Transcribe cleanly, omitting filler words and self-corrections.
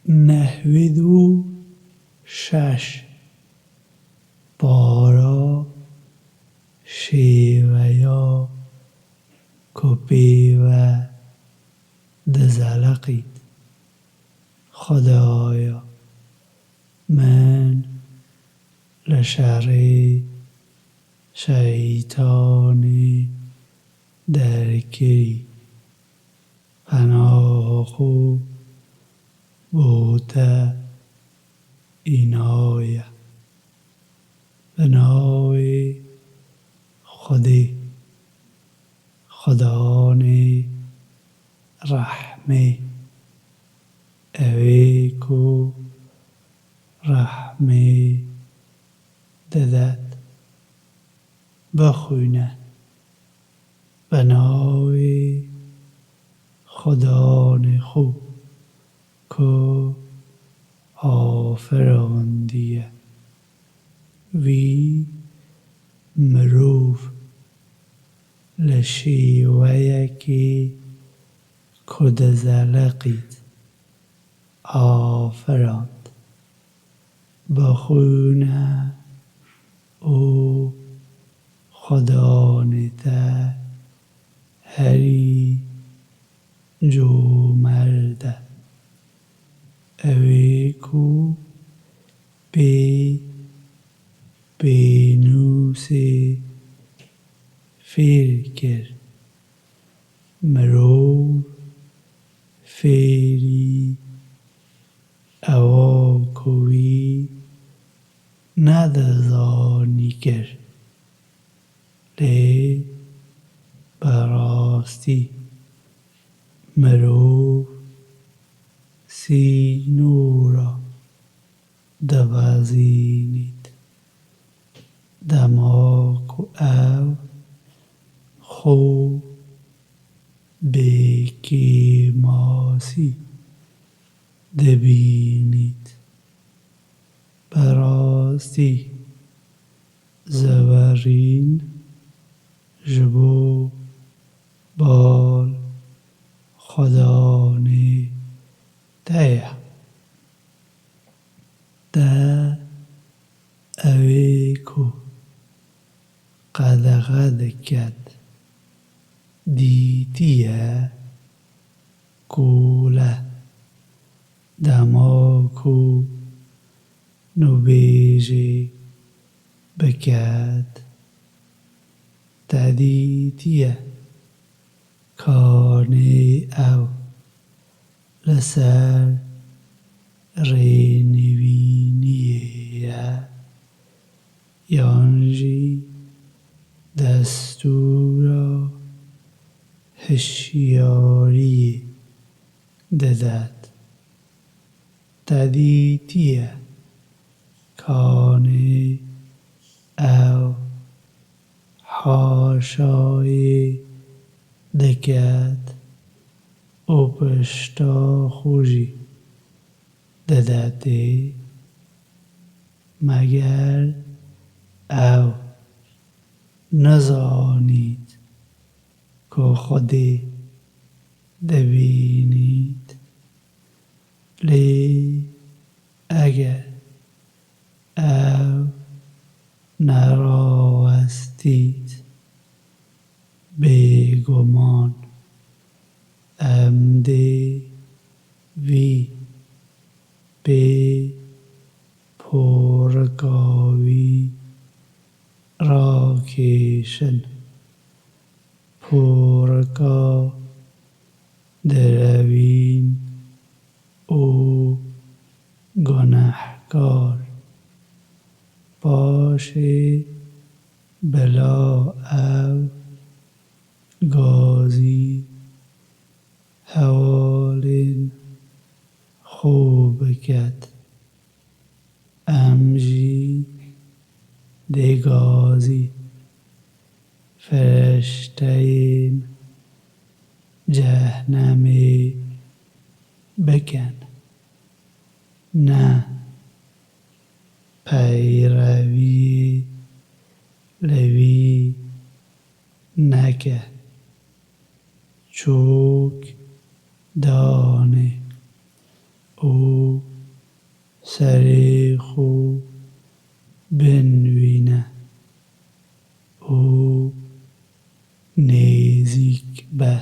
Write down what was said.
نهود شش بارا شیویا کپیوه دزلقید خدایا من لشر شیطانی درگیری پناه خو بوده اینایه به نام خودی خداوند رحمه اوی کو رحمه ددد بخونه به نام خداوند خوب که آفریدیه وی مروف لشیویکی کدزلقید آفراند بخونه او خداوند هری جو مرده اوی کو بینوسی فیرکر مرو فیری اوا کوی ندزانی گر لی براستی مرو سینورا دبزینید دماغ او خو بکیماسی دبینید براستی زورین جبو بال خداوند دیا ده اوی کو قد کد دیدیه کوله دماکو نوبیجی بکد تدیدیه کانی او لسر رینوینیه یانجی دستورا هشیاری ددد تدیدیه کانی او حاشای دکد او پشتا خوشی ددده مگر او نزانید که خودی دبینید لی اگر او نراستید بیگمان امده وی به پرگاوی را کشن پرگا دروین او گناهکار باشه بلا او گازی حوالین خوب کد امجی دگازی فرشتین جهنمی بکن نه پیروی لوی نکه چوک دانه او سريخو بنوینه او نزیک به